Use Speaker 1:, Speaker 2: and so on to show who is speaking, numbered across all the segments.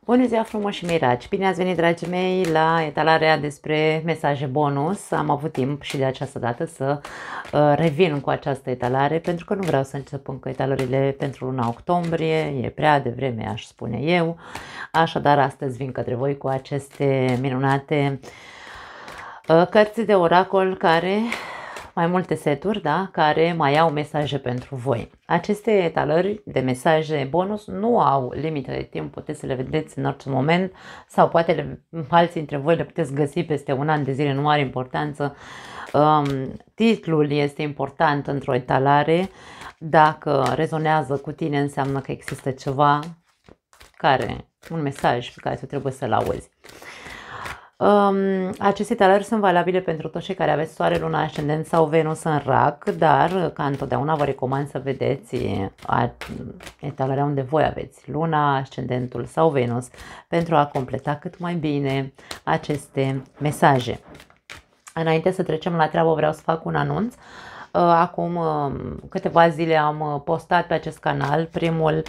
Speaker 1: Bună ziua frumoși mei dragi! Bine ați venit, dragii mei, la etalarea despre mesaje bonus. Am avut timp și de această dată să revin cu această etalare, pentru că nu vreau să încep încă etalările pentru luna octombrie, e prea devreme, aș spune eu. Așadar, astăzi vin către voi cu aceste minunate cărți de oracol care... mai multe seturi, da, care mai au mesaje pentru voi. Aceste etalări de mesaje bonus nu au limită de timp, puteți să le vedeți în orice moment sau poate alții dintre voi le puteți găsi peste un an de zile, nu are importanță. Titlul este important într-o etalare, dacă rezonează cu tine înseamnă că există ceva un mesaj pe care tu trebuie să-l auzi. Aceste etalări sunt valabile pentru toți cei care aveți Soare, Luna, Ascendent sau Venus în Rac, dar ca întotdeauna vă recomand să vedeți etalarea unde voi aveți Luna, Ascendentul sau Venus pentru a completa cât mai bine aceste mesaje. Înainte să trecem la treabă, vreau să fac un anunț. Acum câteva zile am postat pe acest canal primul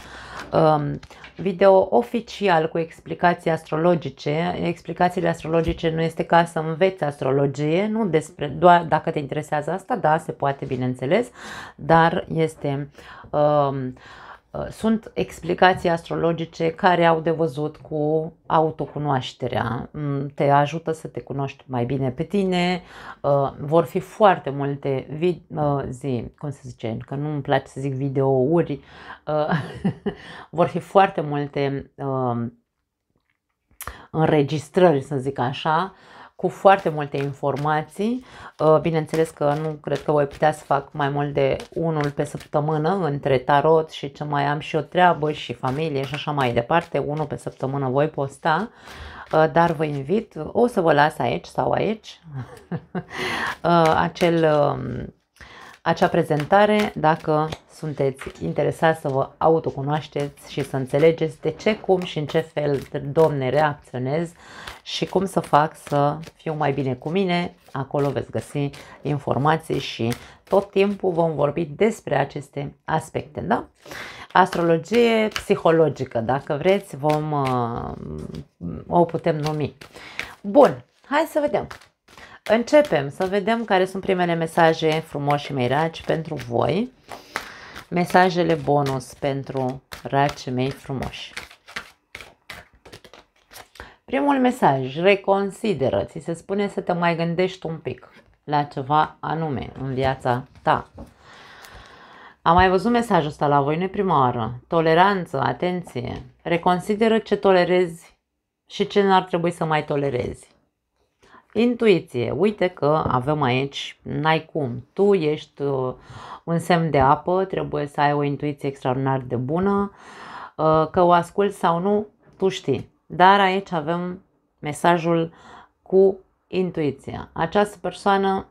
Speaker 1: video oficial cu explicații astrologice. Explicațiile astrologice nu este ca să înveți astrologie, nu despre, doar dacă te interesează asta, da, se poate, bineînțeles, dar este... sunt explicații astrologice care au de văzut cu autocunoașterea. Te ajută să te cunoști mai bine pe tine. Vor fi foarte multe cum se zice, că nu îmi place să zic videouri. Vor fi foarte multe înregistrări, să zic așa, cu foarte multe informații. Bineînțeles că nu cred că voi putea să fac mai mult de unul pe săptămână între tarot și ce mai am și o treabă și familie și așa mai departe. Unul pe săptămână voi posta, dar vă invit, o să vă las aici sau aici acea prezentare dacă sunteți interesați să vă autocunoașteți și să înțelegeți de ce, cum și în ce fel, Doamne, reacționez și cum să fac să fiu mai bine cu mine. Acolo veți găsi informații și tot timpul vom vorbi despre aceste aspecte, da? Astrologie psihologică, dacă vreți, o putem numi. Bun, hai să vedem. Începem să vedem care sunt primele mesaje frumoși mei dragi pentru voi. Mesajele bonus pentru dragii mei frumoși. Primul mesaj, reconsideră, ți se spune să te mai gândești un pic la ceva anume în viața ta. Am mai văzut mesajul ăsta la voi, nu e prima oară. Toleranță, atenție, reconsideră ce tolerezi și ce n-ar trebui să mai tolerezi. Intuiție, uite că avem aici, n-ai cum, tu ești un semn de apă, trebuie să ai o intuiție extraordinar de bună, că o asculți sau nu, tu știi. Dar aici avem mesajul cu intuiția. Această persoană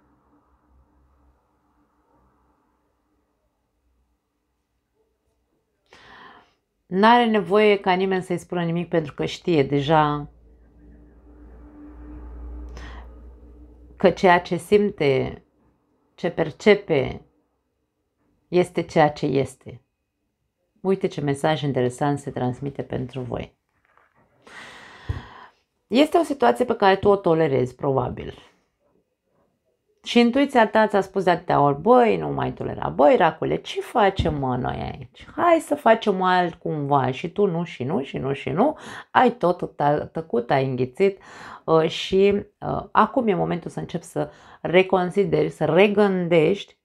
Speaker 1: n-are nevoie ca nimeni să-i spună nimic pentru că știe deja că ceea ce simte, ce percepe, este ceea ce este. Uite ce mesaj interesant se transmite pentru voi. Este o situație pe care tu o tolerezi, probabil. Și intuiția ta ți-a spus de atâtea ori, băi, nu mai tolera, băi, racule, ce facem mă noi aici? Hai să facem altcumva și tu nu, și nu, și nu, și nu. Ai tot tăcut, ai înghițit și acum e momentul să începi să reconsideri, să regândești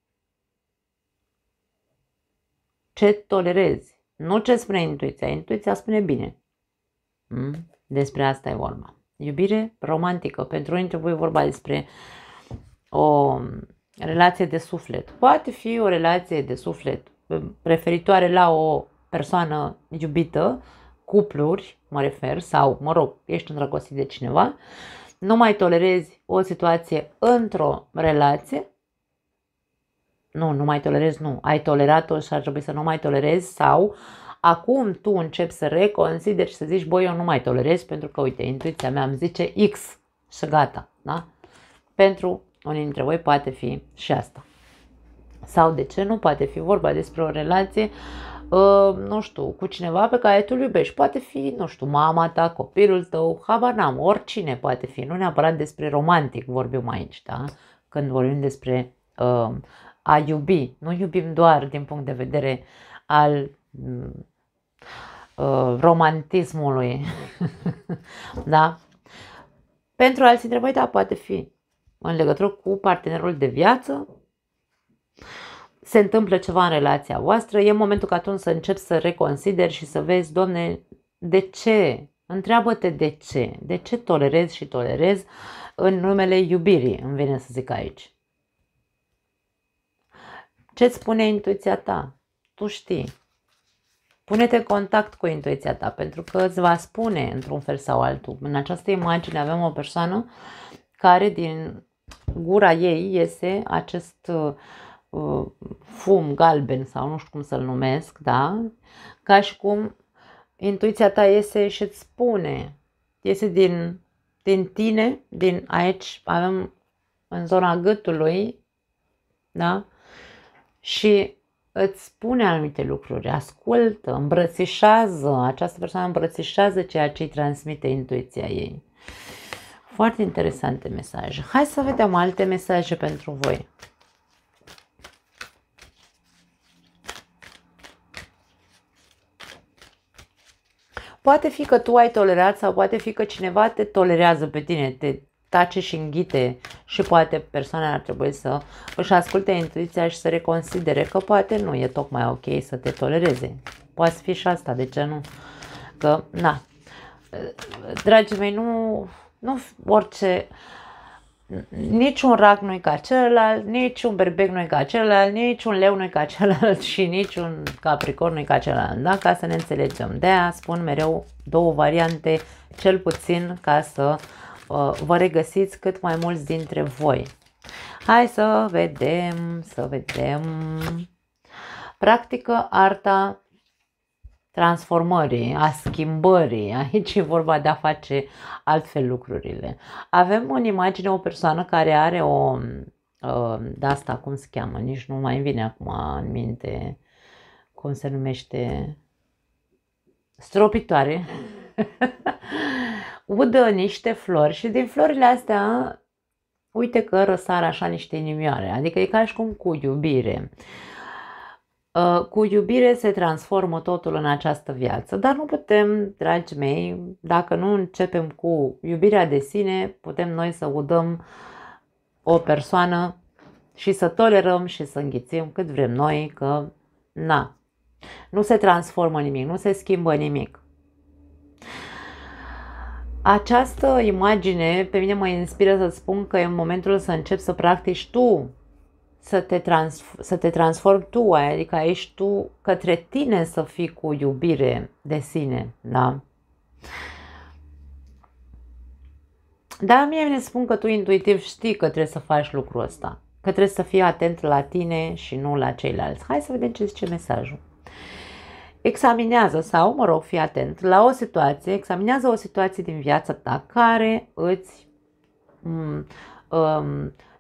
Speaker 1: ce tolerezi. Nu ce spune intuiția, intuiția spune bine. Despre asta e vorba. Iubire romantică, pentru unii dintre voi e vorba despre o relație de suflet. Poate fi o relație de suflet referitoare la o persoană iubită, cupluri, mă refer, sau, mă rog, ești îndrăgostit de cineva, nu mai tolerezi o situație într-o relație, nu mai tolerezi, nu, ai tolerat-o și ar trebui să nu mai tolerezi sau acum tu începi să reconsideri și să zici, băi, eu nu mai tolerez pentru că, uite, intuiția mea îmi zice X și gata, da? Pentru unii dintre voi poate fi și asta. Sau de ce nu poate fi vorba despre o relație nu știu, cu cineva pe care tu îl iubești. Poate fi, nu știu, mama ta, copilul tău, habar n-am, oricine poate fi. Nu neapărat despre romantic vorbim aici, da? Când vorbim despre a iubi. Nu iubim doar din punct de vedere al romantismului. Da? Pentru alții întrebări, da, poate fi în legătură cu partenerul de viață. Se întâmplă ceva în relația voastră, e momentul ca atunci să începi să reconsideri și să vezi, Doamne, de ce? Întreabă-te de ce. De ce tolerezi și tolerezi în numele iubirii, îmi vine să zic aici. Ce-ți spune intuiția ta? Tu știi. Pune-te în contact cu intuiția ta, pentru că îți va spune într-un fel sau altul. În această imagine avem o persoană care din gura ei iese acest fum galben sau nu știu cum să-l numesc, da? Ca și cum intuiția ta iese și îți spune, iese din tine, din aici avem în zona gâtului, da? Și îți spune anumite lucruri, ascultă, îmbrățișează, această persoană îmbrățișează ceea ce îi transmite intuiția ei. Foarte interesante mesaje. Hai să vedem alte mesaje pentru voi. Poate fi că tu ai tolerat sau poate fi că cineva te tolerează pe tine, te tace și înghite și poate persoana ar trebui să își asculte intuiția și să reconsidere că poate nu e tocmai ok să te tolereze. Poate fi și asta, de ce nu? Că, na, dragii mei, nu orice, niciun rac nu-i ca celălalt, niciun berbec nu-i ca celălalt, niciun leu nu-i ca celălalt și niciun capricorn nu-i ca celălalt, da? Ca să ne înțelegem. De-aia spun mereu două variante, cel puțin, ca să vă regăsiți cât mai mulți dintre voi. Hai să vedem. Practică arta transformării, a schimbării. Aici e vorba de a face altfel lucrurile. Avem în imagine o persoană care are o, de asta cum se cheamă, nici nu mai vine acum în minte, cum se numește, stropitoare. Udă niște flori și din florile astea, uite că răsar așa niște inimioare, adică e ca și cum cu iubire. Cu iubire se transformă totul în această viață, dar nu putem, dragii mei, dacă nu începem cu iubirea de sine, putem noi să udăm o persoană și să tolerăm și să înghițim cât vrem noi, că na, nu se transformă nimic, nu se schimbă nimic. Această imagine pe mine mă inspiră să spun că e momentul să începi să practici tu, să te transformi tu, adică ești tu către tine să fii cu iubire de sine, da? Dar mie îmi spun că tu intuitiv știi că trebuie să faci lucrul ăsta, că trebuie să fii atent la tine și nu la ceilalți. Hai să vedem ce zice mesajul. Examinează sau, mă rog, fii atent la o situație, examinează o situație din viața ta care îți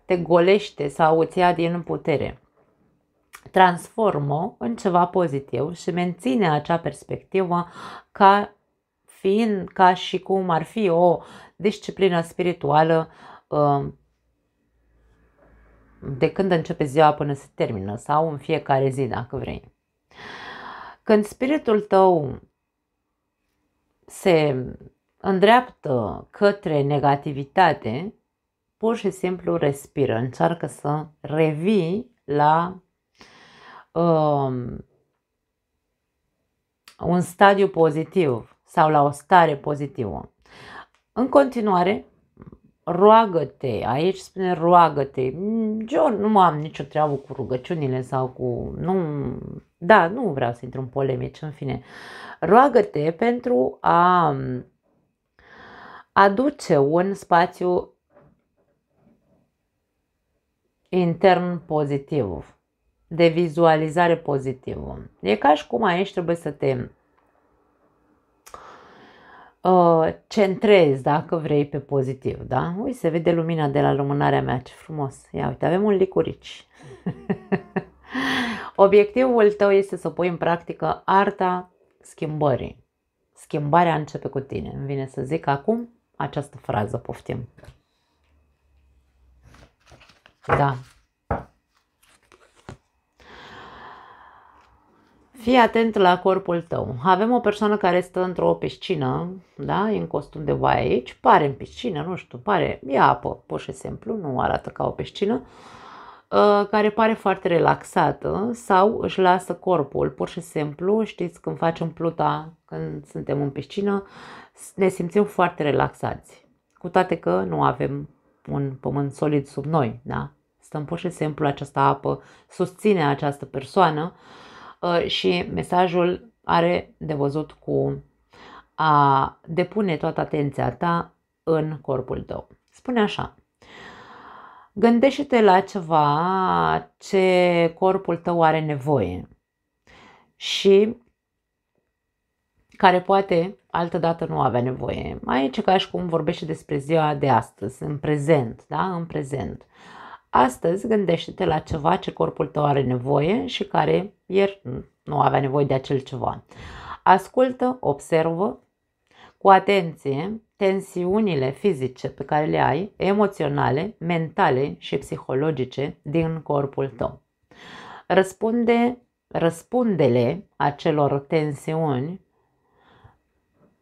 Speaker 1: te golește sau îți ia din putere. Transformă în ceva pozitiv și menține acea perspectivă ca și cum ar fi o disciplină spirituală de când începe ziua până se termină sau în fiecare zi, dacă vrei. Când spiritul tău se îndreaptă către negativitate, pur și simplu respiră, încearcă să revii la un stadiu pozitiv sau la o stare pozitivă. În continuare, roagă-te, aici spune roagă-te. Eu nu am nicio treabă cu rugăciunile sau cu... nu vreau să intru în polemici, în fine. Roagă-te pentru a aduce un spațiu intern pozitiv, de vizualizare pozitivă. E ca și cum aici trebuie să te centrezi, dacă vrei, pe pozitiv, da? Uite, se vede lumina de la lumânarea mea, ce frumos. Ia uite, avem un licurici. Obiectivul tău este să pui în practică arta schimbării. Schimbarea începe cu tine. Îmi vine să zic acum această frază, poftim. Da. Fii atent la corpul tău. Avem o persoană care stă într-o piscină, da, e în costum de baie aici, pare în piscină, nu știu, pare, e apă, pur și simplu, nu arată ca o piscină, care pare foarte relaxată sau își lasă corpul, pur și simplu, știți, când facem pluta, când suntem în piscină, ne simțim foarte relaxați, cu toate că nu avem un pământ solid sub noi, da? Stăm pur și simplu, această apă susține această persoană și mesajul are de văzut cu a depune toată atenția ta în corpul tău. Spune așa: gândește-te la ceva ce corpul tău are nevoie și care poate altădată nu avea nevoie. Aici ca și cum vorbește despre ziua de astăzi, în prezent, da? În prezent. Astăzi gândește-te la ceva ce corpul tău are nevoie și care ieri nu avea nevoie de acel ceva. Ascultă, observă cu atenție tensiunile fizice pe care le ai, emoționale, mentale și psihologice din corpul tău. Răspunde-le acelor tensiuni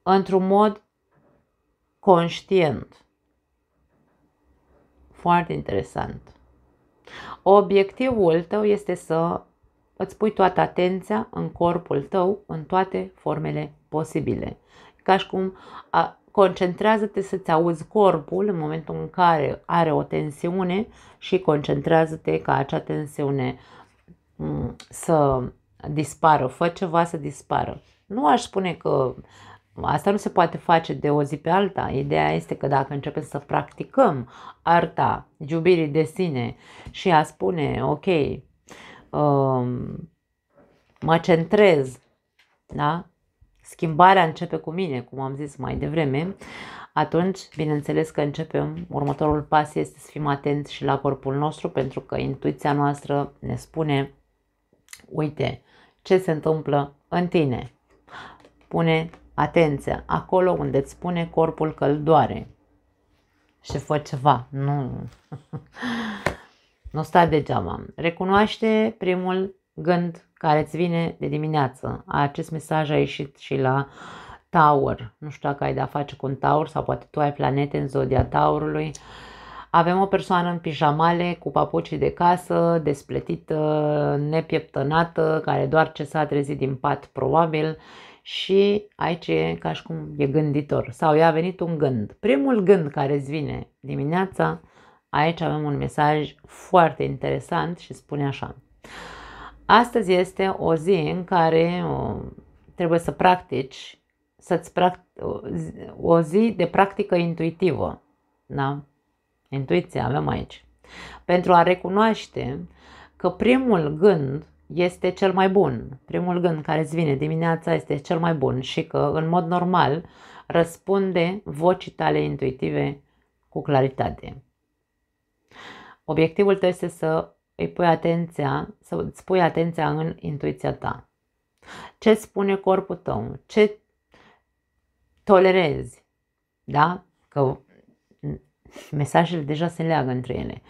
Speaker 1: într-un mod conștient. Foarte interesant. Obiectivul tău este să îți pui toată atenția în corpul tău în toate formele posibile. Ca și cum concentrează-te să-ți auzi corpul în momentul în care are o tensiune și concentrează-te ca acea tensiune să dispară, fă ceva să dispară. Nu aș spune că asta nu se poate face de o zi pe alta. Ideea este că dacă începem să practicăm arta iubirii de sine și a spune, ok, mă centrez, da? Schimbarea începe cu mine, cum am zis mai devreme, atunci, bineînțeles că începem, următorul pas este să fim atenți și la corpul nostru, pentru că intuiția noastră ne spune, uite, ce se întâmplă în tine. Pune atenția acolo unde îți spune corpul că îl doare și fă ceva. Nu sta degeaba. Recunoaște primul gând care îți vine de dimineață. Acest mesaj a ieșit și la Taur. Nu știu dacă ai de-a face cu un Taur sau poate tu ai planete în zodia Taurului. Avem o persoană în pijamale cu papucii de casă, despletită, nepieptănată, care doar ce s-a trezit din pat probabil. Și aici e ca și cum e gânditor sau i-a venit un gând. Primul gând care îți vine dimineața, aici avem un mesaj foarte interesant și spune așa: astăzi este o zi în care trebuie să practici, o zi de practică intuitivă. Da? Intuiție avem aici. Pentru a recunoaște că primul gând este cel mai bun. Primul gând care îți vine dimineața este cel mai bun și că, în mod normal, răspunde vocii tale intuitive cu claritate. Obiectivul tău este să îi pui atenția, să îți pui atenția în intuiția ta. Ce spune corpul tău? Ce tolerezi? Da? Că mesajele deja se leagă între ele.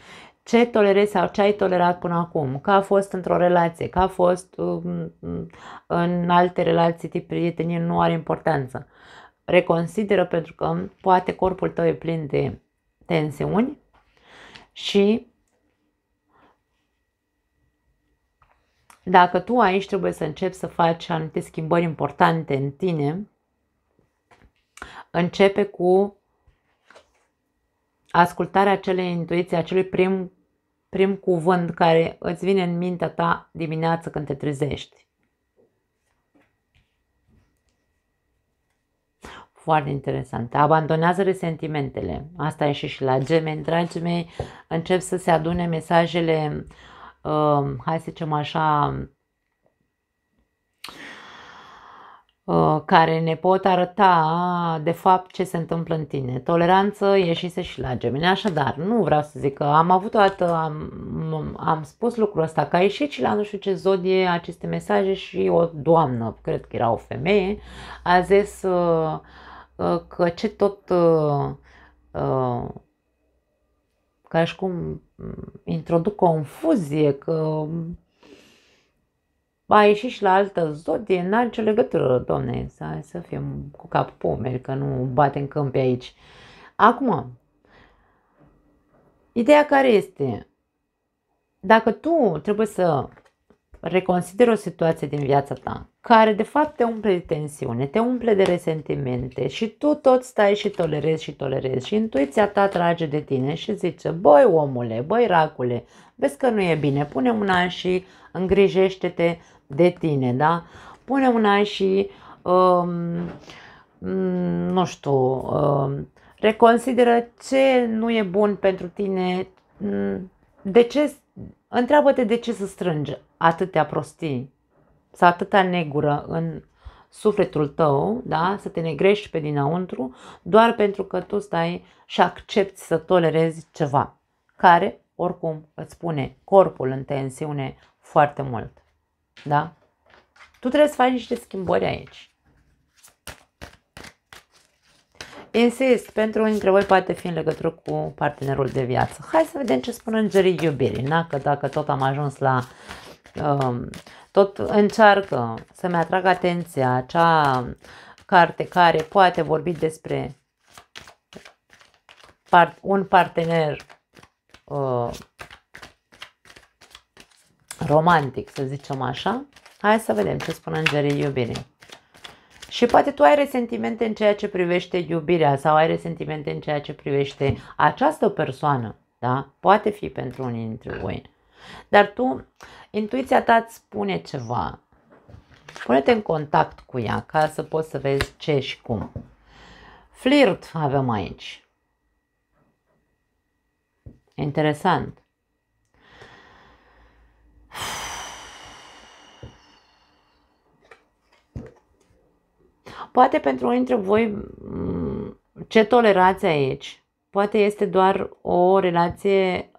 Speaker 1: Ce tolerezi sau ce ai tolerat până acum? Că a fost într-o relație, că a fost în alte relații tip prietenie, nu are importanță. Reconsideră, pentru că poate corpul tău e plin de tensiuni și dacă tu aici trebuie să începi să faci anumite schimbări importante în tine, începe cu ascultarea acelei intuiții, acelui prim cuvânt care îți vine în mintea ta dimineața când te trezești. Foarte interesant. Abandonează resentimentele. Asta e și la Gemeni. Dragii mei, încep să se adune mesajele, hai să zicem așa, care ne pot arăta de fapt ce se întâmplă în tine. Toleranță ieșise și la Gemini. Așadar, nu vreau să zic că am avut o dată, am spus lucrul ăsta, că a ieșit și la nu știu ce zodie aceste mesaje și o doamnă, cred că era o femeie, a zis că ce tot ca și cum introduc confuzie, că a ieșit și la altă zodie, n-are nicio legătură, domne, să fim cu capul pe umeri, că nu batem câmpi aici. Acum, ideea care este, dacă tu trebuie să reconsideri o situație din viața ta, care de fapt te umple de tensiune, te umple de resentimente și tu tot stai și tolerezi și intuiția ta trage de tine și zice, băi omule, băi racule, vezi că nu e bine, pune mâna și îngrijește-te de tine, da? Pune mâna și, nu știu, reconsideră ce nu e bun pentru tine, de ce, întreabă-te de ce să strângi atâtea prostii sau atâta negură în sufletul tău, da? Să te negrești pe dinăuntru, doar pentru că tu stai și accepti să tolerezi ceva care, oricum, îți pune corpul în tensiune foarte mult. Da? Tu trebuie să faci niște schimbări aici. Insist, pentru unii dintre voi poate fi în legătură cu partenerul de viață. Hai să vedem ce spun îngerii iubirii, na? Că dacă tot am ajuns la... tot încearcă să-mi atrag atenția acea carte care poate vorbi despre un partener romantic, să zicem așa. Hai să vedem ce spun îngerii iubirii. Și poate tu ai resentimente în ceea ce privește iubirea sau ai resentimente în ceea ce privește această persoană, da? Poate fi pentru unii dintre voi. Dar tu, intuiția ta îți spune ceva. Pune-te în contact cu ea ca să poți să vezi ce și cum. Flirt avem aici. Interesant. Poate pentru unii dintre voi ce tolerați aici, poate este doar o relație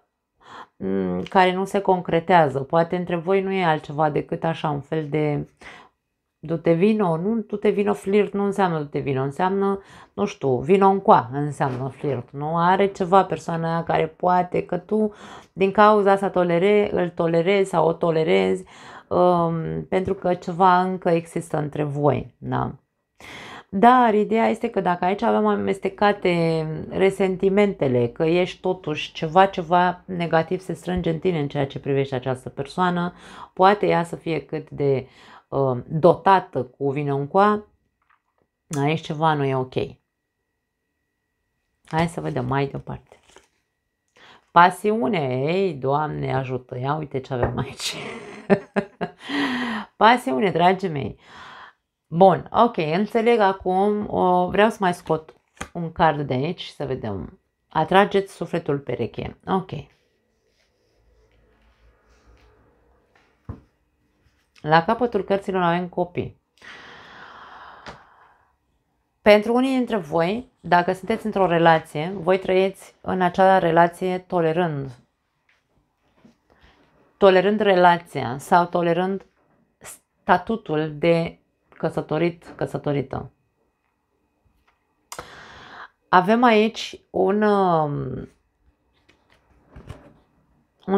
Speaker 1: care nu se concretează. Poate între voi nu e altceva decât așa un fel de du-te vino, nu du-te vino flirt, nu înseamnă du-te vino, înseamnă, nu știu, vino încoa înseamnă flirt, nu? Are ceva persoana aia care poate că tu din cauza asta îl tolerezi sau o tolerezi pentru că ceva încă există între voi, da? Dar ideea este că dacă aici avem amestecate resentimentele, că ești totuși ceva negativ se strânge în tine în ceea ce privește această persoană, poate ea să fie cât de dotată cu vină încoa, aici ceva nu e ok. Hai să vedem mai departe. Pasiune, ei, Doamne ajută, ia uite ce avem aici. Pasiune, dragii mei. Bun, ok, înțeleg acum, vreau să mai scot un card de aici să vedem. Atrageți sufletul pereche, ok. La capătul cărților avem copii. Pentru unii dintre voi, dacă sunteți într-o relație, voi trăiți în acea relație tolerând relația sau tolerând statutul de căsătorit, căsătorită. Avem aici un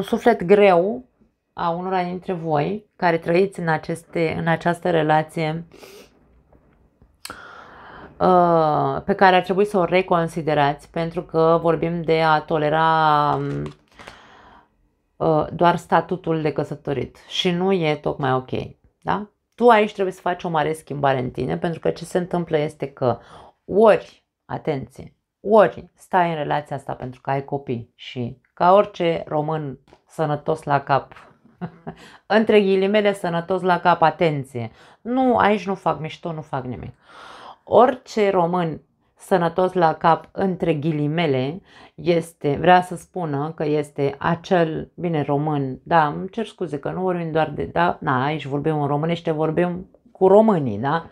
Speaker 1: suflet greu a unora dintre voi care trăiți în această relație pe care ar trebui să o reconsiderați, pentru că vorbim de a tolera doar statutul de căsătorit și nu e tocmai ok, da? Tu aici trebuie să faci o mare schimbare în tine, pentru că ce se întâmplă este că ori, atenție, ori stai în relația asta pentru că ai copii și ca orice român sănătos la cap, între ghilimele sănătos la cap, atenție, nu, aici nu fac mișto, nu fac nimic. Orice român sănătos la cap, între ghilimele, vrea să spună că este acel, bine, român, da, îmi cer scuze că nu vorbim doar de, da, na, aici vorbim în românește, vorbim cu românii, da?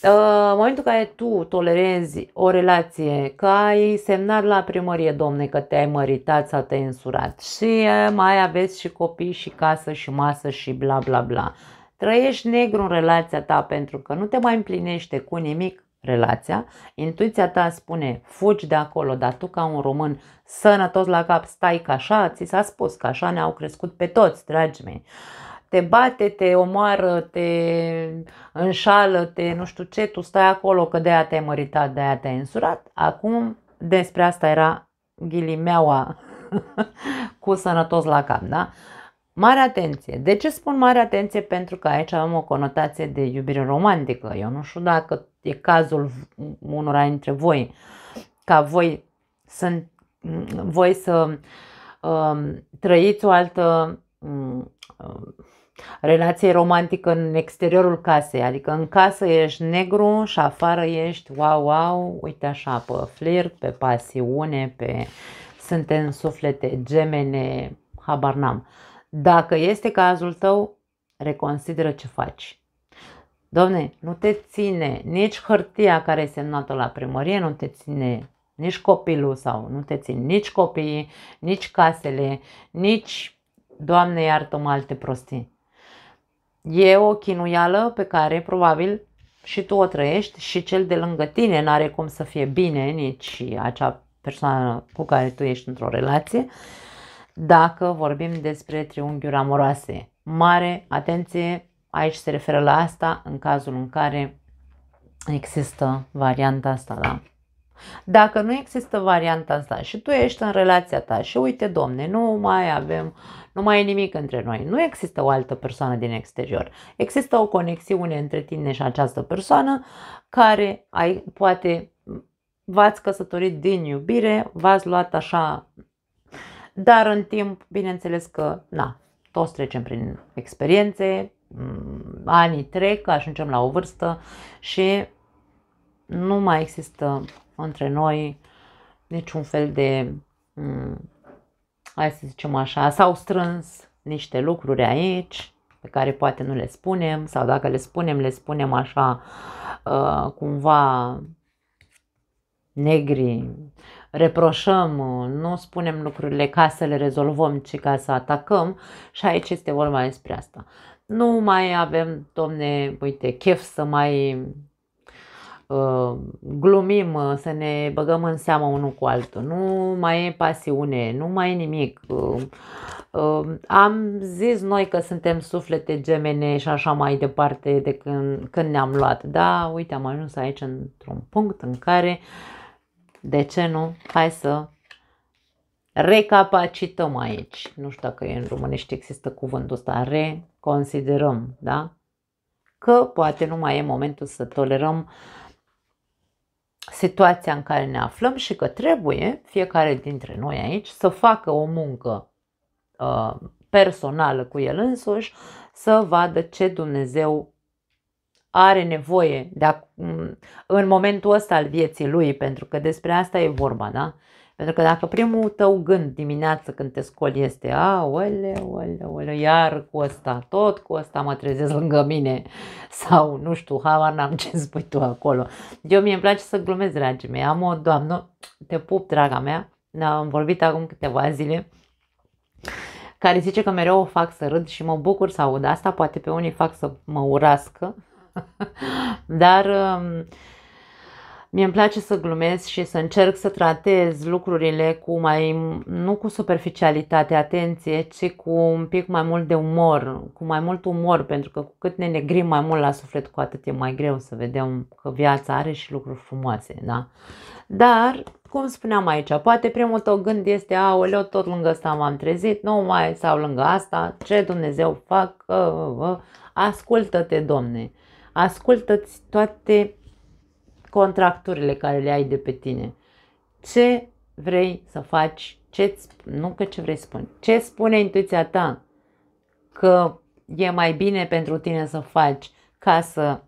Speaker 1: În momentul în care tu tolerezi o relație, că ai semnat la primărie, domne, că te-ai măritat sau te-ai însurat și mai aveți și copii și casă și masă și bla bla bla, trăiești negru în relația ta pentru că nu te mai împlinește cu nimic relația, intuiția ta spune fugi de acolo, dar tu ca un român sănătos la cap stai ca așa, ți s-a spus că așa ne-au crescut pe toți, dragii mei. Te bate, te omoară, te înșală, te nu știu ce, tu stai acolo că de-aia te-ai măritat, de-aia te-ai însurat. Acum despre asta era ghilimeaua cu sănătos la cap, da? Mare atenție. De ce spun mare atenție? Pentru că aici avem o conotație de iubire romantică. Eu nu știu dacă e cazul unora dintre voi, ca voi să trăiți o altă relație romantică în exteriorul casei, adică în casă ești negru și afară ești wow, wow, uite așa, pe flirt, pe pasiune, pe suntem suflete gemene, habar n-am. Dacă este cazul tău, reconsideră ce faci. Domne, nu te ține nici hârtia care e semnată la primărie, nu te ține nici copilul sau nu te țin nici copiii, nici casele, nici, Doamne iartă-mă, alte prostii. E o chinuială pe care probabil și tu o trăiești și cel de lângă tine n-are cum să fie bine, nici acea persoană cu care tu ești într-o relație, dacă vorbim despre triunghiuri amoroase. Mare atenție, aici se referă la asta în cazul în care există varianta asta, da? Dacă nu există varianta asta și tu ești în relația ta și uite, domne, nu mai e nimic între noi, nu există o altă persoană din exterior, există o conexiune între tine și această persoană care poate v-ați căsătorit din iubire, v-ați luat așa, dar în timp, bineînțeles că, na, toți trecem prin experiențe, anii trec, ajungem la o vârstă și nu mai există între noi niciun fel de, hai să zicem așa, s-au strâns niște lucruri aici pe care poate nu le spunem sau dacă le spunem așa cumva negri, reproșăm, nu spunem lucrurile ca să le rezolvăm, ci ca să atacăm și aici este vorba despre asta. Nu mai avem, domne, uite, chef să mai glumim, să ne băgăm în seamă unul cu altul, nu mai e pasiune, nu mai e nimic. Am zis noi că suntem suflete gemene și așa mai departe de când ne-am luat, da, uite, am ajuns aici într-un punct în care, de ce nu, hai să recapacităm aici, nu știu dacă în românește există cuvântul ăsta, reconsiderăm, da, că poate nu mai e momentul să tolerăm situația în care ne aflăm și că trebuie fiecare dintre noi aici să facă o muncă personală cu el însuși, să vadă ce Dumnezeu are nevoie în momentul ăsta al vieții lui, pentru că despre asta e vorba, da? Pentru că dacă primul tău gând dimineață când te scoli este aoleu, iar cu ăsta, tot cu ăsta mă trezesc lângă mine sau nu știu, habar n-am ce spui tu acolo. Mie îmi place să glumesc, dragii mei, am o doamnă, te pup, draga mea, am vorbit acum câteva zile, care zice că mereu o fac să râd și mă bucur să aud asta, poate pe unii fac să mă urască, dar mie îmi place să glumesc și să încerc să tratez lucrurile nu cu superficialitate, atenție, ci cu un pic mai mult de umor, cu mai mult umor, pentru că cu cât ne negrim mai mult la suflet, cu atât e mai greu să vedem că viața are și lucruri frumoase, da? Dar, cum spuneam aici, poate primul tău gând este, aoleu, tot lângă asta m-am trezit, nu mai sau lângă asta, ce Dumnezeu fac, ascultă-te, Domne, ascultă-ți toate contracturile care le ai de pe tine. Ce vrei să faci? Nu că ce vrei să spuni. Ce spune intuiția ta că e mai bine pentru tine să faci ca să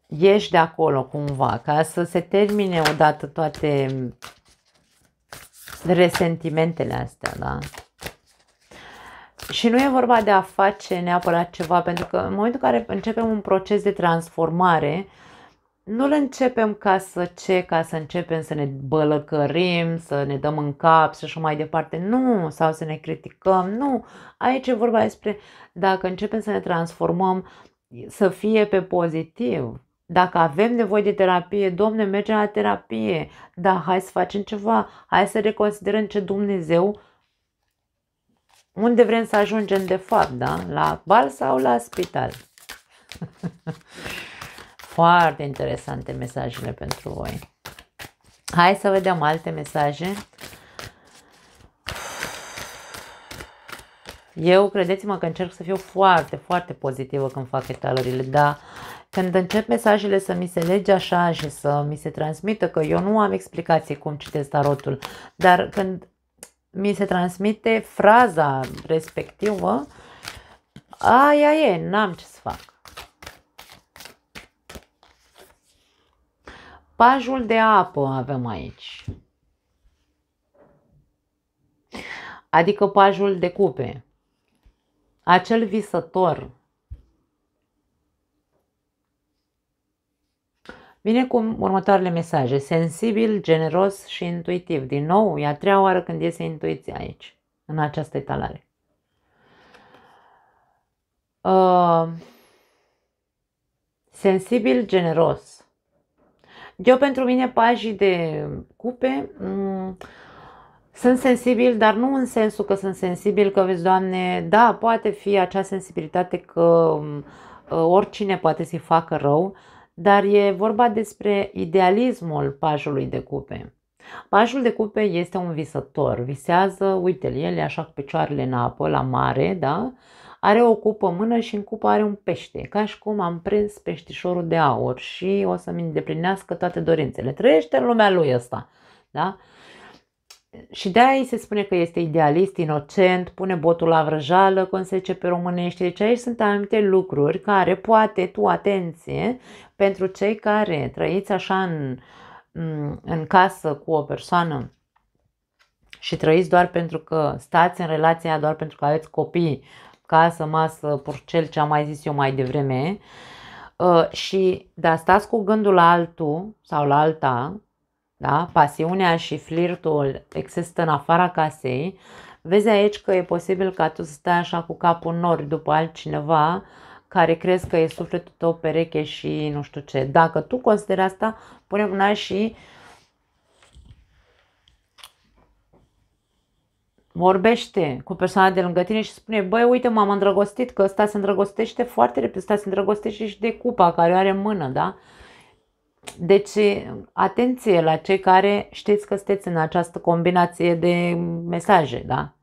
Speaker 1: ieși de acolo cumva, ca să se termine odată toate resentimentele astea, da? Și nu e vorba de a face neapărat ceva, pentru că în momentul în care începem un proces de transformare, nu-l începem ca să începem să ne bălăcărim, să ne dăm în cap și așa mai departe. Nu, sau să ne criticăm. Nu. Aici e vorba despre dacă începem să ne transformăm, să fie pe pozitiv. Dacă avem nevoie de terapie, Domne, mergem la terapie. Da, hai să facem ceva. Hai să reconsiderăm ce Dumnezeu, unde vrem să ajungem de fapt, da? La bal sau la spital? Foarte interesante mesajele pentru voi. Hai să vedem alte mesaje. Eu, credeți-mă că încerc să fiu foarte, foarte pozitivă când fac etalările, dar când încep mesajele să mi se lege așa și să mi se transmită, că eu nu am explicație cum citesc tarotul, dar când mi se transmite fraza respectivă, aia e, n-am ce să fac. Pajul de apă avem aici. Adică pajul de cupe. Acel visător. Vine cu următoarele mesaje. Sensibil, generos și intuitiv. Din nou, e a treia oară când iese intuiția aici, în această etalare. Sensibil, generos. Eu, pentru mine, pajii de cupe sunt sensibil, dar nu în sensul că sunt sensibil, că vezi, Doamne, da, poate fi acea sensibilitate că oricine poate să-i facă rău, dar e vorba despre idealismul pajului de cupe. Pajul de cupe este un visător, visează, uite-l, el e așa cu picioarele în apă, la mare, da? Are o cupă în mână și în cupă are un pește, ca și cum am prins peștișorul de aur și o să-mi îndeplinească toate dorințele. Trăiește în lumea lui ăsta, da? Și de-aia îi se spune că este idealist, inocent, pune botul la vrăjală, cum se zice pe românește. Deci aici sunt anumite lucruri care poate tu, atenție, pentru cei care trăiți așa în casă cu o persoană și trăiți doar pentru că stați în relația, doar pentru că aveți copii, casă, masă, purcel, ce am mai zis eu mai devreme, și da, stați cu gândul la altul sau la alta, da? Pasiunea și flirtul există în afara casei, vezi aici că e posibil ca tu să stai așa cu capul în nori după altcineva care crezi că e sufletul tău pereche și nu știu ce. Dacă tu consideri asta, pune mâna și vorbește cu persoana de lângă tine și spune, băi, uite, m-am îndrăgostit, că ăsta se îndrăgostește foarte repede, ăsta se îndrăgostește și de cupa care o are în mână, da? Deci, atenție la cei care știți că sunteți în această combinație de mesaje, da?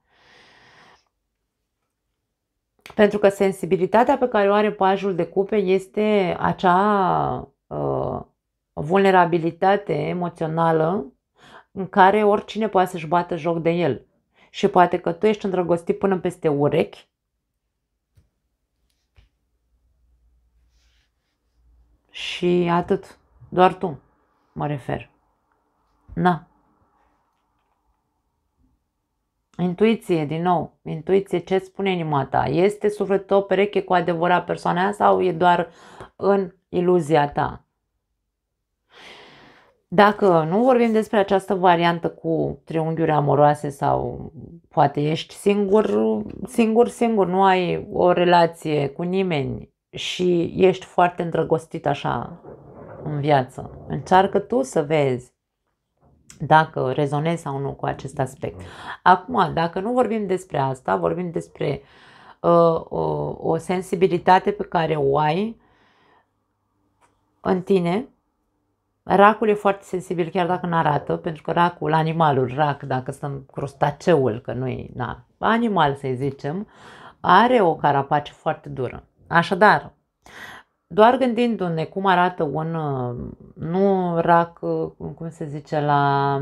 Speaker 1: Pentru că sensibilitatea pe care o are pajul de cupe este acea vulnerabilitate emoțională în care oricine poate să-și bată joc de el. Și poate că tu ești îndrăgostit până peste urechi și atât. Doar tu, mă refer. Na. Intuiție, din nou. Intuiție, ce spune inima ta? Este sufletul tău pereche cu adevărat persoana aia sau e doar în iluzia ta? Dacă nu vorbim despre această variantă cu triunghiuri amoroase sau poate ești singur, nu ai o relație cu nimeni și ești foarte îndrăgostit așa în viață, încearcă tu să vezi dacă rezonezi sau nu cu acest aspect. Acum, dacă nu vorbim despre asta, vorbim despre o sensibilitate pe care o ai în tine. Racul e foarte sensibil chiar dacă nu arată, pentru că racul, animalul rac, dacă stăm crustaceul, că nu e animal să-i zicem, are o carapace foarte dură. Așadar, doar gândindu-ne cum arată un, nu rac, cum se zice la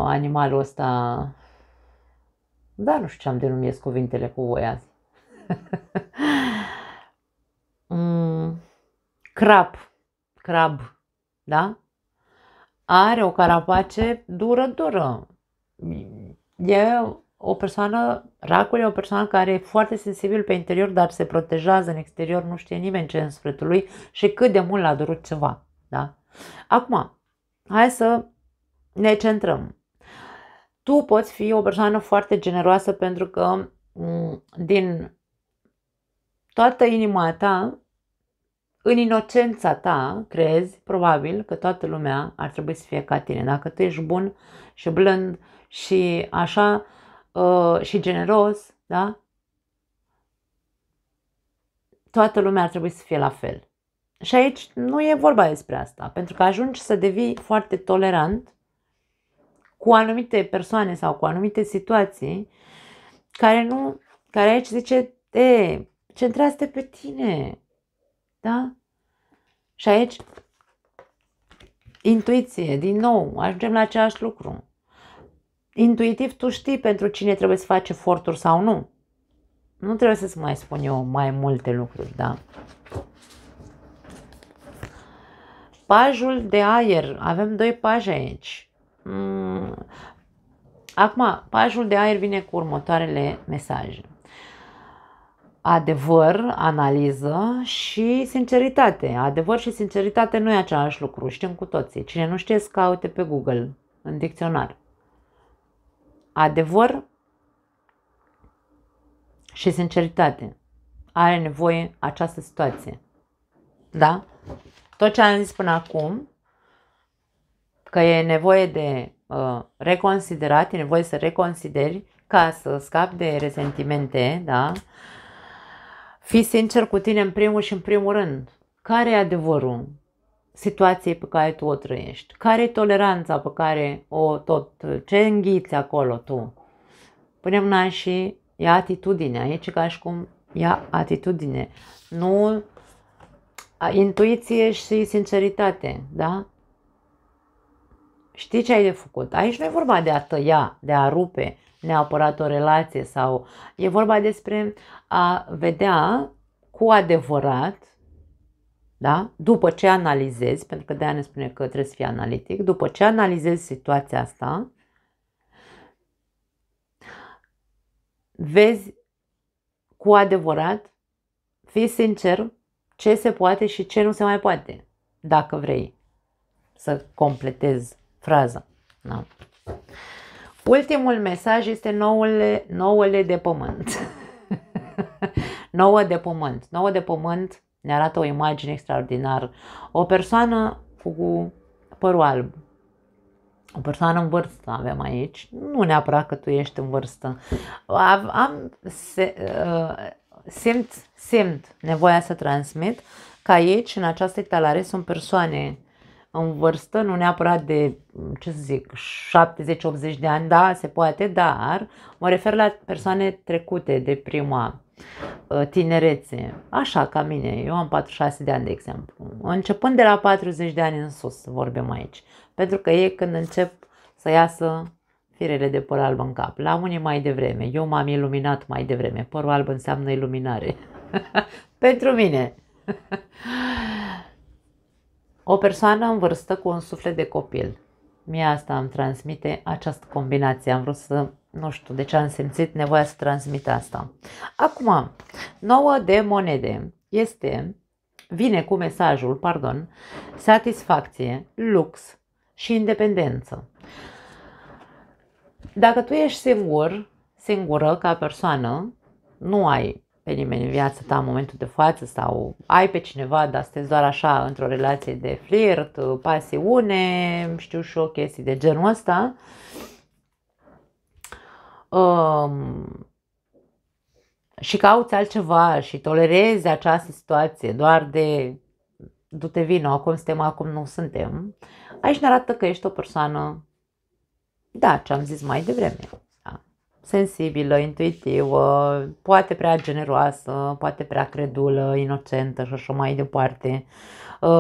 Speaker 1: animalul ăsta, da, nu știu ce am denumit cuvintele cu voi azi. Crab, da? Are o carapace dură. E o persoană, racul e o persoană care e foarte sensibil pe interior, dar se protejează în exterior, nu știe nimeni ce e în sufletul lui și cât de mult l-a durut ceva. Da? Acum, hai să ne centrăm. Tu poți fi o persoană foarte generoasă pentru că din toată inima ta, în inocența ta, crezi probabil că toată lumea ar trebui să fie ca tine. Dacă tu ești bun și blând și așa și generos, da? Toată lumea ar trebui să fie la fel. Și aici nu e vorba despre asta, pentru că ajungi să devii foarte tolerant cu anumite persoane sau cu anumite situații care aici zice, centrează-te pe tine, da? Și aici, intuiție, din nou, ajungem la același lucru. Intuitiv tu știi pentru cine trebuie să faci eforturi sau nu. Nu trebuie să-ți mai spun eu mai multe lucruri, da? Pajul de aer, avem 2 paji aici. Acum, pajul de aer vine cu următoarele mesaje. Adevăr, analiză și sinceritate. Adevăr și sinceritate nu e același lucru, știm cu toții. Cine nu știe să caute pe Google, în dicționar. Adevăr și sinceritate. Are nevoie această situație. Da? Tot ce am zis până acum, că e nevoie de reconsiderat, e nevoie să reconsideri ca să scapi de resentimente, da? Fii sincer cu tine în primul și în primul rând. Care e adevărul situației pe care tu o trăiești? Care e toleranța pe care ce înghiți acolo tu? Punem mâna și ia atitudine. Aici e ca și cum ia atitudine. Nu intuiție și sinceritate, da? Știi ce ai de făcut? Aici nu e vorba de a tăia, de a rupe neapărat o relație sau e vorba despre a vedea cu adevărat, da? După ce analizezi, pentru că de-aia ne spune că trebuie să fii analitic, după ce analizezi situația asta, vezi cu adevărat, fii sincer, ce se poate și ce nu se mai poate, dacă vrei să completezi fraza. Da? Ultimul mesaj este nouăle de pământ. Nouă de pământ. Nouă de pământ ne arată o imagine extraordinară. O persoană cu părul alb. O persoană în vârstă avem aici. Nu neapărat că tu ești în vârstă. Simt nevoia să transmit că aici, în această etalare, sunt persoane în vârstă, nu neapărat de, ce să zic, 70-80 de ani, da, se poate, dar mă refer la persoane trecute de prima tinerețe, așa ca mine, eu am 46 de ani, de exemplu, începând de la 40 de ani în sus, vorbim aici, pentru că e când încep să iasă firele de păr alb în cap, la unii mai devreme, eu m-am iluminat mai devreme, părul alb înseamnă iluminare, pentru mine. O persoană în vârstă cu un suflet de copil. Mie asta îmi transmite această combinație. Am vrut să, nu știu de ce am simțit nevoia să transmit asta. Acum, 9 de monede vine cu mesajul, satisfacție, lux și independență. Dacă tu ești singură ca persoană, nu ai pe nimeni în viața ta în momentul de față sau ai pe cineva, dar sunteți doar așa într-o relație de flirt, pasiune, știu și eu, chestii de genul ăsta, și cauți altceva și tolerezi această situație doar de du-te vino, acum suntem, acum nu suntem, aici ne arată că ești o persoană, da, ce am zis mai devreme, sensibilă, intuitivă, poate prea generoasă, poate prea credulă, inocentă și așa mai departe.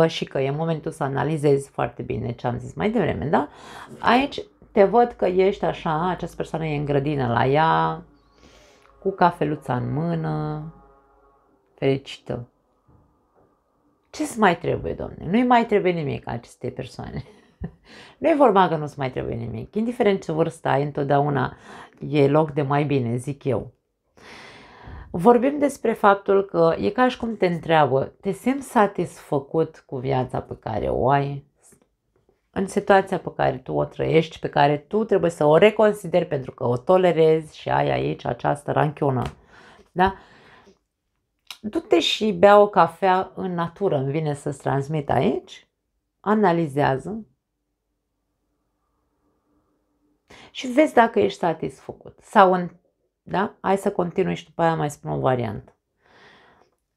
Speaker 1: Și că e momentul să analizezi foarte bine ce am zis mai devreme, da? Aici te văd că ești așa, această persoană e în grădină la ea, cu cafeluța în mână, fericită. Ce-ți mai trebuie, domne? Nu-i mai trebuie nimic acestei persoane. Nu e vorba că nu-ți mai trebuie nimic. Indiferent ce vârstă ai, întotdeauna e loc de mai bine, zic eu. Vorbim despre faptul că e ca și cum te întreabă, te simți satisfăcut cu viața pe care o ai? În situația pe care tu o trăiești, pe care tu trebuie să o reconsideri pentru că o tolerezi și ai aici această ranchiună. Da? Du-te și bea o cafea în natură, îmi vine să-ți transmit aici, analizează și vezi dacă ești satisfăcut. Sau, da? Hai să continui și după aia mai spun o variantă.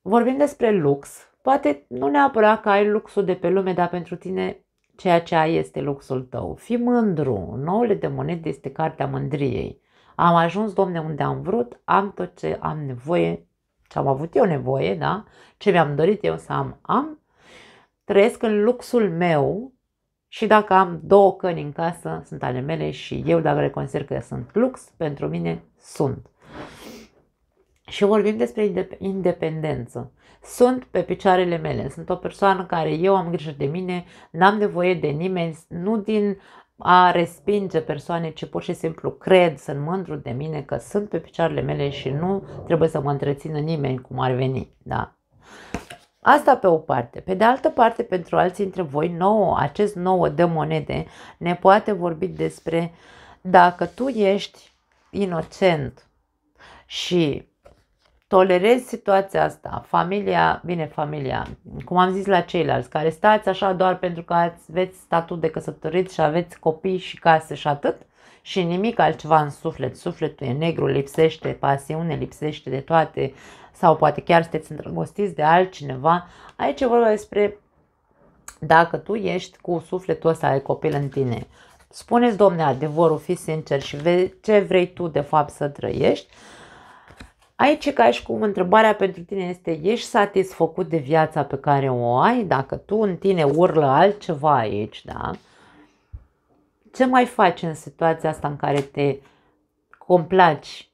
Speaker 1: Vorbim despre lux. Poate nu neapărat că ai luxul de pe lume, dar pentru tine ceea ce ai este luxul tău. Fii mândru. Noule de monede este cartea mândriei. Am ajuns, Domne, unde am vrut, am tot ce am nevoie, ce am avut eu nevoie, da? Ce mi-am dorit eu să am. Trăiesc în luxul meu și dacă am 2 căni în casă, sunt ale mele și eu, dacă le consider că sunt lux, pentru mine sunt. Și vorbim despre independență. Sunt pe picioarele mele, sunt o persoană care eu am grijă de mine, n-am nevoie de nimeni, nu din a respinge persoane, ci pur și simplu cred, sunt mândru de mine că sunt pe picioarele mele și nu trebuie să mă întrețină nimeni cum ar veni. Da? Asta pe o parte. Pe de altă parte, pentru alții dintre voi, acest 9 de monede ne poate vorbi despre dacă tu ești inocent și tolerezi situația asta, familia, cum am zis la ceilalți, care stați așa doar pentru că aveți statut de căsătorit și aveți copii și case și atât, și nimic altceva în suflet, sufletul e negru, lipsește pasiune, lipsește de toate, sau poate chiar sunteți îndrăgostiți de altcineva, aici e vorba despre dacă tu ești cu sufletul ăsta, ai copil în tine, spuneți, Domne, adevărul, fii sincer și vezi ce vrei tu de fapt să trăiești. Aici, ca și cum întrebarea pentru tine este, ești satisfăcut de viața pe care o ai? Dacă tu în tine urlă altceva aici, da? Ce mai faci în situația asta în care te complaci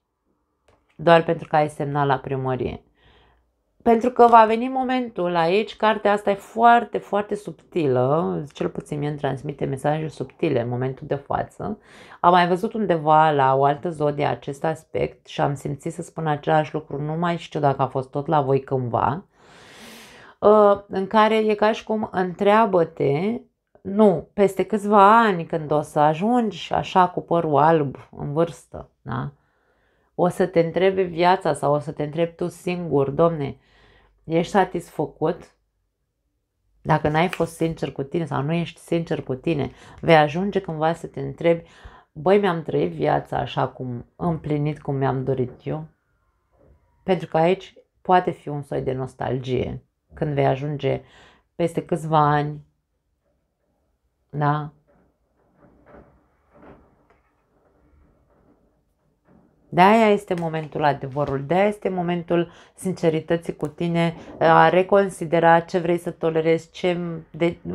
Speaker 1: doar pentru că ai semnat la primărie? Pentru că va veni momentul aici, cartea asta e foarte, foarte subtilă, cel puțin mie îmi transmite mesaje subtile în momentul de față. Am mai văzut undeva la o altă zodie acest aspect și am simțit să spun același lucru, nu mai știu dacă a fost tot la voi cândva, în care e ca și cum întreabă-te, nu, peste câțiva ani când o să ajungi așa cu părul alb în vârstă, da? O să te întrebe viața sau o să te întrebi tu singur, Domne, ești satisfăcut? Dacă n-ai fost sincer cu tine sau nu ești sincer cu tine, vei ajunge cândva să te întrebi, băi, mi-am trăit viața așa cum împlinit cum mi-am dorit eu? Pentru că aici poate fi un soi de nostalgie când vei ajunge peste câțiva ani, da? De-aia este momentul adevărului, de-aia este momentul sincerității cu tine, a reconsidera ce vrei să tolerezi, ce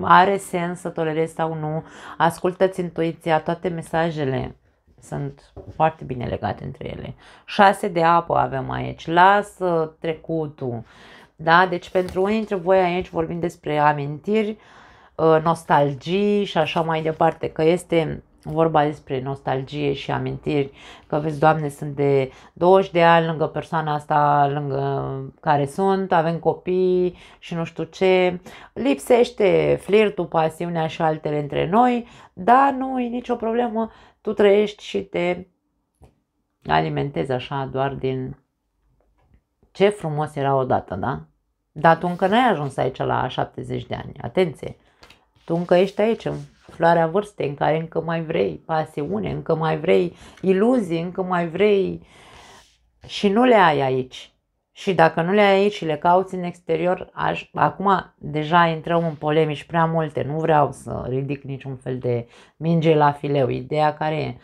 Speaker 1: are sens să tolerezi sau nu, ascultă-ți intuiția, toate mesajele sunt foarte bine legate între ele. 6 de apă avem aici, lasă trecutul, da? Deci pentru unii dintre voi aici vorbim despre amintiri, nostalgii și așa mai departe, că este vorba despre nostalgie și amintiri, că vezi, Doamne, sunt de 20 de ani lângă persoana asta lângă care sunt, avem copii și nu știu ce, lipsește flirtul, pasiunea și altele între noi, dar nu e nicio problemă, tu trăiești și te alimentezi așa doar din ce frumos era odată, da? Dar tu încă n-ai ajuns aici la 70 de ani, atenție! Tu încă ești aici, în floarea vârstei, în care încă mai vrei pasiune, încă mai vrei iluzii, încă mai vrei și nu le ai aici. Și dacă nu le ai aici și le cauți în exterior, acum deja intrăm în polemici prea multe, nu vreau să ridic niciun fel de minge la fileu. Ideea care e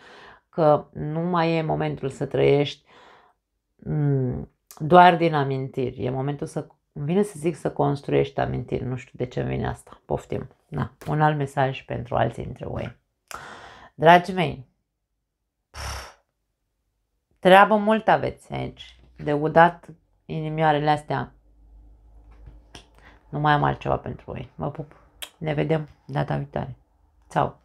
Speaker 1: că nu mai e momentul să trăiești doar din amintiri, e momentul să, îmi vine să zic, să construiești amintiri, nu știu de ce îmi vine asta, poftim. Na, un alt mesaj pentru alții dintre voi. Dragii mei, treabă mult aveți aici, de udat inimioarele astea. Nu mai am altceva pentru voi. Vă pup. Ne vedem data viitoare. Ceau!